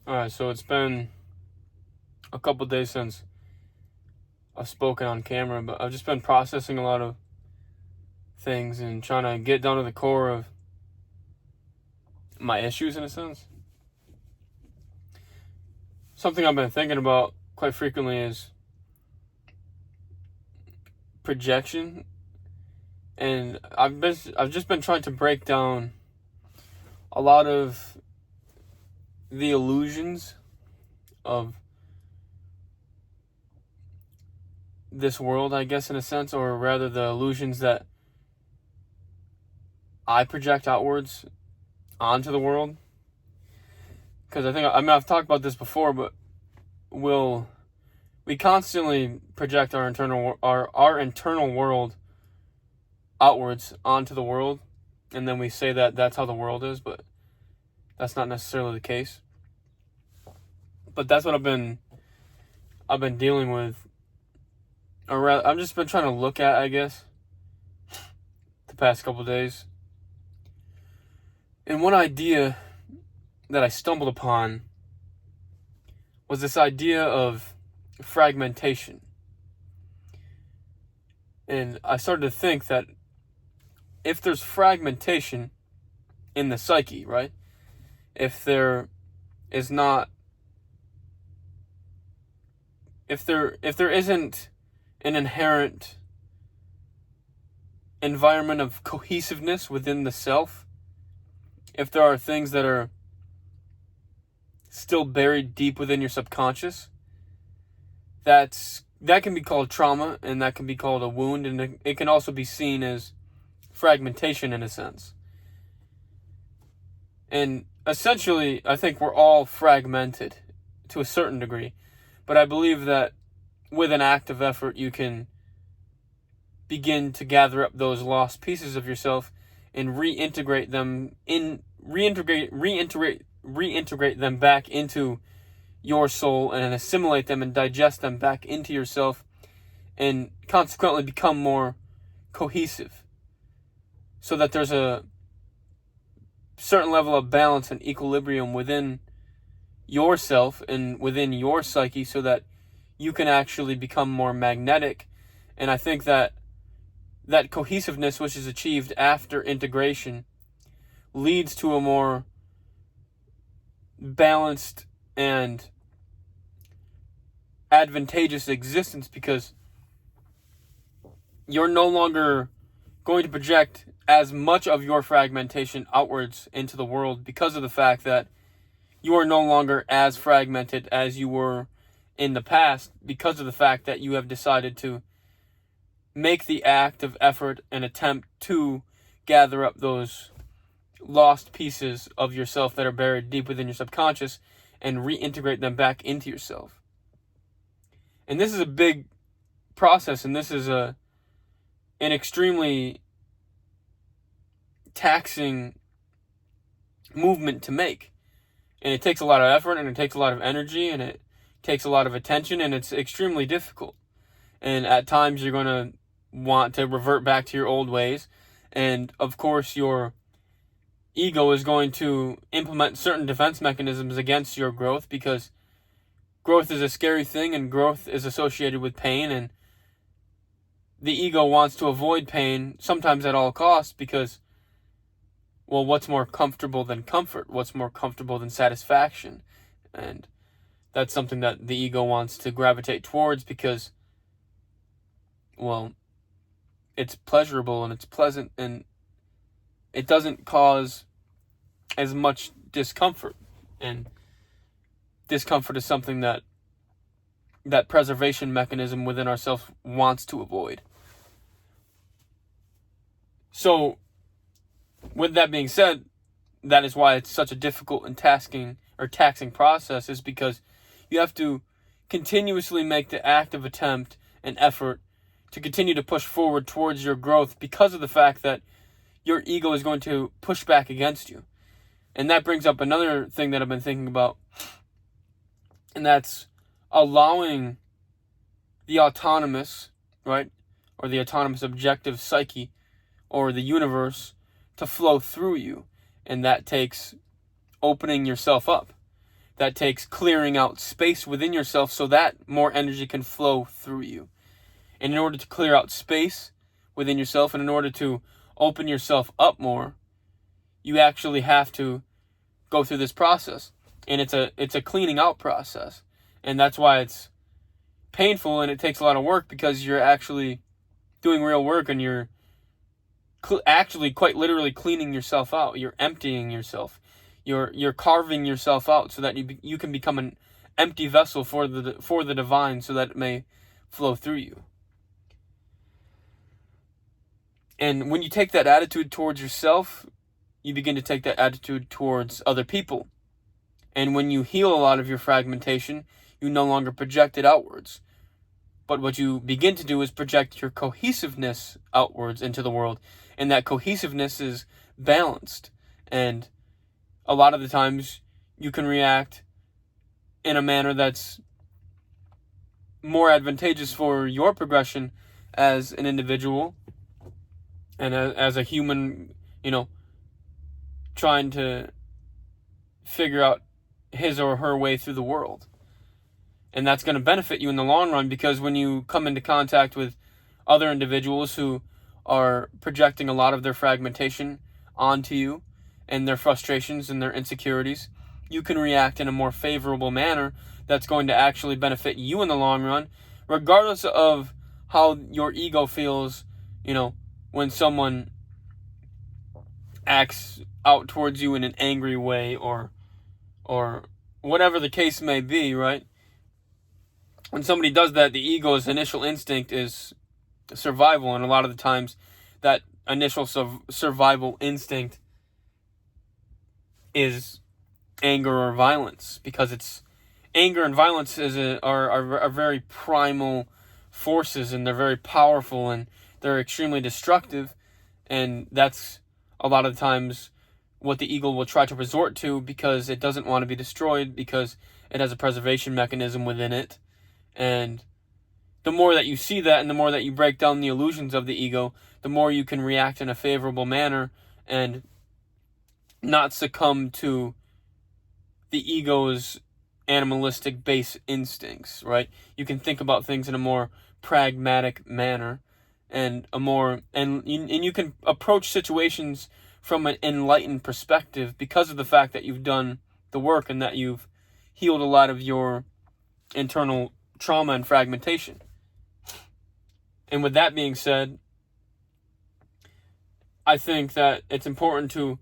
Alright, so it's been a couple days since I've spoken on camera, but I've just been processing a lot of things and trying to get down to the core of my issues, in a sense. Something I've been thinking about quite frequently is projection, and I've just been trying to break down a lot of the illusions of this world, I guess, in a sense, or rather the illusions that I project outwards onto the world. Because I've talked about this before, but we constantly project our internal world outwards onto the world, and then we say that that's how the world is, but that's not necessarily the case. But that's what I've been dealing with, or rather, I've just been trying to look at, I guess, the past couple days. And one idea that I stumbled upon was this idea of fragmentation. And I started to think that if there's fragmentation in the psyche, right? If there isn't an inherent environment of cohesiveness within the self, if there are things that are still buried deep within your subconscious, that can be called trauma, and that can be called a wound, and it can also be seen as fragmentation in a sense. And essentially, I think we're all fragmented to a certain degree, but I believe that with an act of effort, you can begin to gather up those lost pieces of yourself and reintegrate them back into your soul, and assimilate them and digest them back into yourself, and consequently become more cohesive, so that there's a certain level of balance and equilibrium within yourself and within your psyche, so that you can actually become more magnetic. And I think that cohesiveness, which is achieved after integration, leads to a more balanced and advantageous existence, because you're no longer going to project as much of your fragmentation outwards into the world, because of the fact that you are no longer as fragmented as you were in the past, because of the fact that you have decided to make the act of effort and attempt to gather up those lost pieces of yourself that are buried deep within your subconscious and reintegrate them back into yourself. And this is a big process, and this is an extremely taxing movement to make. And it takes a lot of effort, and it takes a lot of energy, and it takes a lot of attention, and it's extremely difficult. And at times you're going to want to revert back to your old ways. And of course, your ego is going to implement certain defense mechanisms against your growth, because growth is a scary thing, and growth is associated with pain, and the ego wants to avoid pain, sometimes at all costs, because, well, what's more comfortable than comfort? What's more comfortable than satisfaction? And that's something that the ego wants to gravitate towards, because, well, it's pleasurable and it's pleasant, and it doesn't cause as much discomfort. And discomfort is something that preservation mechanism within ourselves wants to avoid. So, with that being said, that is why it's such a difficult and taxing process, is because you have to continuously make the active attempt and effort to continue to push forward towards your growth, because of the fact that your ego is going to push back against you. And that brings up another thing that I've been thinking about, and that's allowing the autonomous, right, or the autonomous objective psyche, or the universe, to flow through you. And that takes opening yourself up. that takes clearing out space within yourself so that more energy can flow through you. And in order to clear out space within yourself, and in order to open yourself up more, you actually have to go through this process. And it's a cleaning out process. And that's why it's painful and it takes a lot of work, because you're actually doing real work, and you're actually quite literally cleaning yourself out. You're emptying yourself. You're carving yourself out so that you can become an empty vessel for the divine, so that it may flow through you. And when you take that attitude towards yourself, you begin to take that attitude towards other people. And when you heal a lot of your fragmentation, you no longer project it outwards. But what you begin to do is project your cohesiveness outwards into the world. And that cohesiveness is balanced. And a lot of the times you can react in a manner that's more advantageous for your progression as an individual and as a human, trying to figure out his or her way through the world. And that's going to benefit you in the long run, because when you come into contact with other individuals who are projecting a lot of their fragmentation onto you, and their frustrations and their insecurities, you can react in a more favorable manner that's going to actually benefit you in the long run, regardless of how your ego feels, when someone acts out towards you in an angry way or whatever the case may be, right? When somebody does that, the ego's initial instinct is survival, and a lot of the times that initial survival instinct is anger or violence, because it's anger and violence are very primal forces, and they're very powerful, and they're extremely destructive, and that's a lot of times what the ego will try to resort to, because it doesn't want to be destroyed, because it has a preservation mechanism within it. And the more that you see that, and the more that you break down the illusions of the ego, the more you can react in a favorable manner and not succumb to the ego's animalistic base instincts, right? You can think about things in a more pragmatic manner, and you can approach situations from an enlightened perspective, because of the fact that you've done the work and that you've healed a lot of your internal trauma and fragmentation. And with that being said, I think that it's important to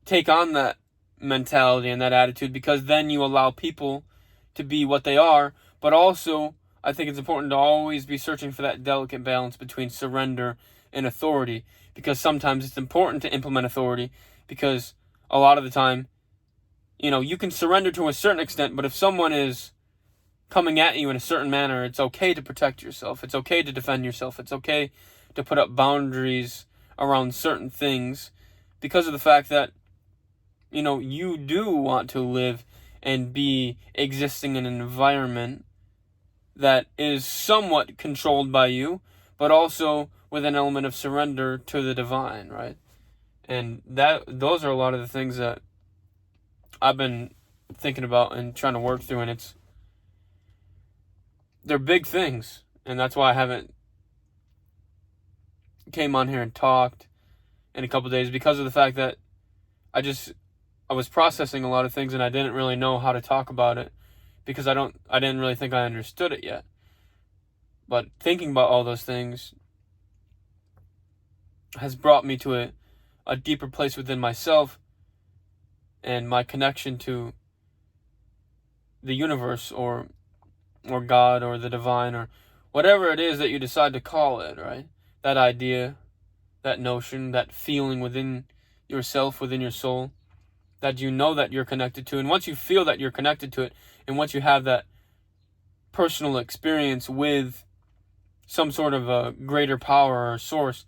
take on that mentality and that attitude, because then you allow people to be what they are. But also, I think it's important to always be searching for that delicate balance between surrender and authority, because sometimes it's important to implement authority, because a lot of the time, you can surrender to a certain extent, but if someone is coming at you in a certain manner, it's okay to protect yourself. It's okay to defend yourself. It's okay to put up boundaries around certain things, because of the fact that you do want to live and be existing in an environment that is somewhat controlled by you, but also with an element of surrender to the divine, right? And those are a lot of the things that I've been thinking about and trying to work through, and they're big things, and that's why I haven't came on here and talked in a couple of days, because of the fact that I was processing a lot of things, and I didn't really know how to talk about it, because I didn't really think I understood it yet. But thinking about all those things has brought me to a deeper place within myself, and my connection to the universe or God or the divine, or whatever it is that you decide to call it, right? That idea, that notion, that feeling within yourself, within your soul, that that you're connected to. And once you feel that you're connected to it, and once you have that personal experience with some sort of a greater power or source,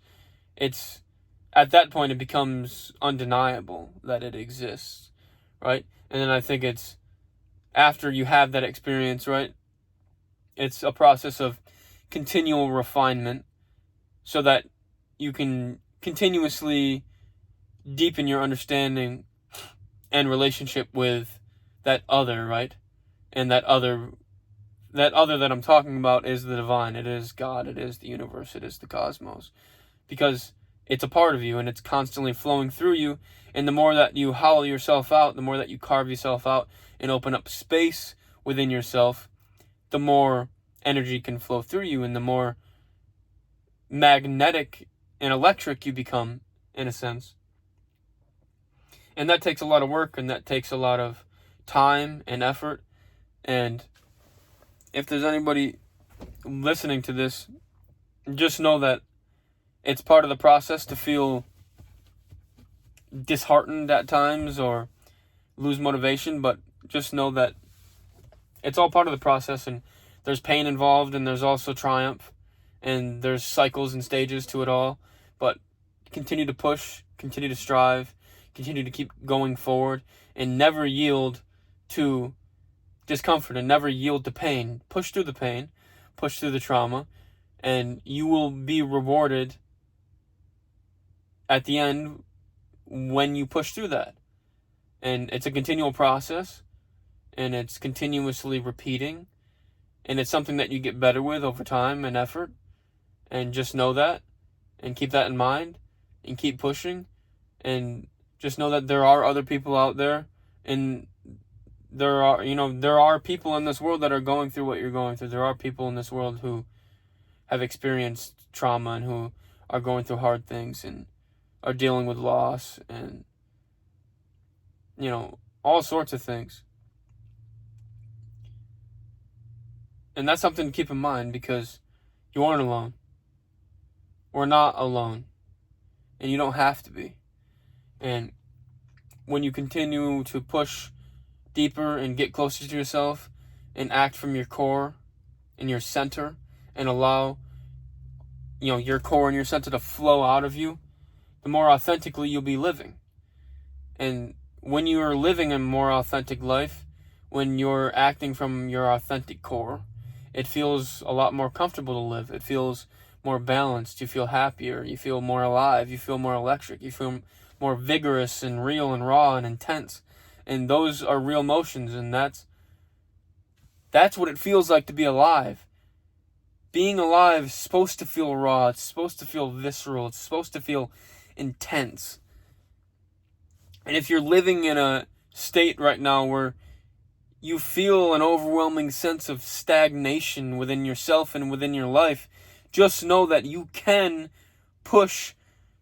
it's at that point it becomes undeniable that it exists, right? And then I think it's after you have that experience, right, it's a process of continual refinement, so that you can continuously deepen your understanding and relationship with that other, right? And that other that I'm talking about is the divine. It is God. It is the universe. It is the cosmos. Because it's a part of you and it's constantly flowing through you. And the more that you hollow yourself out, the more that you carve yourself out and open up space within yourself, the more energy can flow through you and the more magnetic and electric you become, in a sense. And that takes a lot of work and that takes a lot of time and effort. And if there's anybody listening to this, just know that it's part of the process to feel disheartened at times or lose motivation, but just know that it's all part of the process, and there's pain involved and there's also triumph, and there's cycles and stages to it all. But continue to push, continue to strive, continue to keep going forward, and never yield to discomfort and never yield to pain. Push through the pain, push through the trauma, and you will be rewarded at the end when you push through that. And it's a continual process, and it's continuously repeating, and it's something that you get better with over time and effort. And just know that, and keep that in mind, and keep pushing, and just know that there are other people out there, and there are people in this world that are going through what you're going through. There are people in this world who have experienced trauma and who are going through hard things and are dealing with loss and, all sorts of things. And that's something to keep in mind, because you aren't alone. We're not alone. And you don't have to be. And when you continue to push deeper and get closer to yourself and act from your core and your center and allow, your core and your center to flow out of you, the more authentically you'll be living. And when you are living a more authentic life, when you're acting from your authentic core, it feels a lot more comfortable to live. It feels more balanced. You feel happier. You feel more alive. You feel more electric. You feel more vigorous and real and raw and intense. And those are real emotions, and that's what it feels like to be alive. Being alive is supposed to feel raw. It's supposed to feel visceral. It's supposed to feel intense. And if you're living in a state right now where you feel an overwhelming sense of stagnation within yourself and within your life, just know that you can push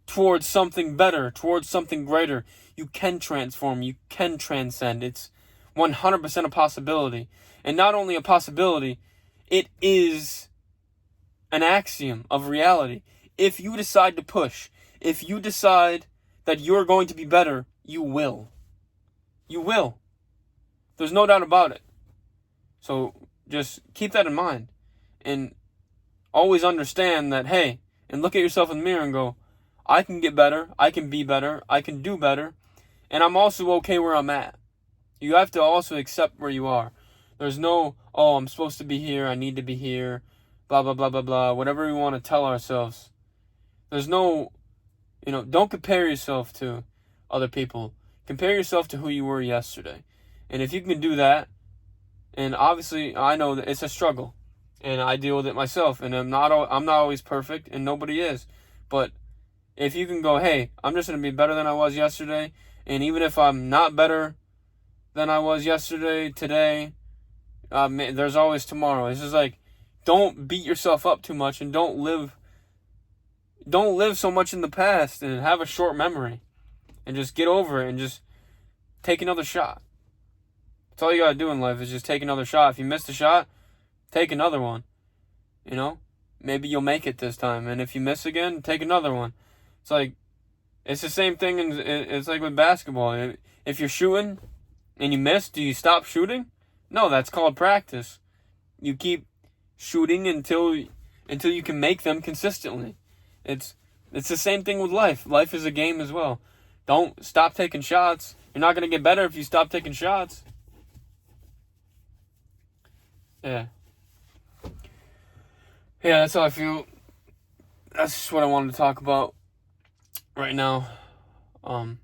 towards something better, towards something greater. You can transform. You can transcend. It's 100% a possibility. And not only a possibility, it is an axiom of reality. If you decide to push, if you decide that you're going to be better, you will. You will. There's no doubt about it. So just keep that in mind. And always understand that, hey, and look at yourself in the mirror and go, I can get better, I can be better, I can do better, and I'm also okay where I'm at. You have to also accept where you are. There's no, I'm supposed to be here, I need to be here, blah, blah, blah, blah, blah, whatever we want to tell ourselves. There's no, don't compare yourself to other people. Compare yourself to who you were yesterday. And if you can do that, and obviously I know that it's a struggle, and I deal with it myself, and I'm not always perfect, and nobody is, but if you can go, hey, I'm just going to be better than I was yesterday, and even if I'm not better than I was yesterday, today, there's always tomorrow. It's just like, don't beat yourself up too much, and don't live so much in the past and have a short memory, and just get over it and just take another shot. That's all you got to do in life, is just take another shot. If you missed a shot, take another one. Maybe you'll make it this time, and if you miss again, take another one. It's the same thing, and it's like with basketball. If you're shooting and you miss, do you stop shooting? No, that's called practice. You keep shooting until you can make them consistently. It's the same thing with life. Life is a game as well. Don't stop taking shots. You're not going to get better if you stop taking shots. Yeah, that's how I feel. That's just what I wanted to talk about right now. And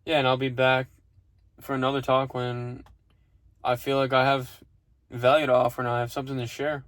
I'll be back for another talk when I feel like I have value to offer and I have something to share.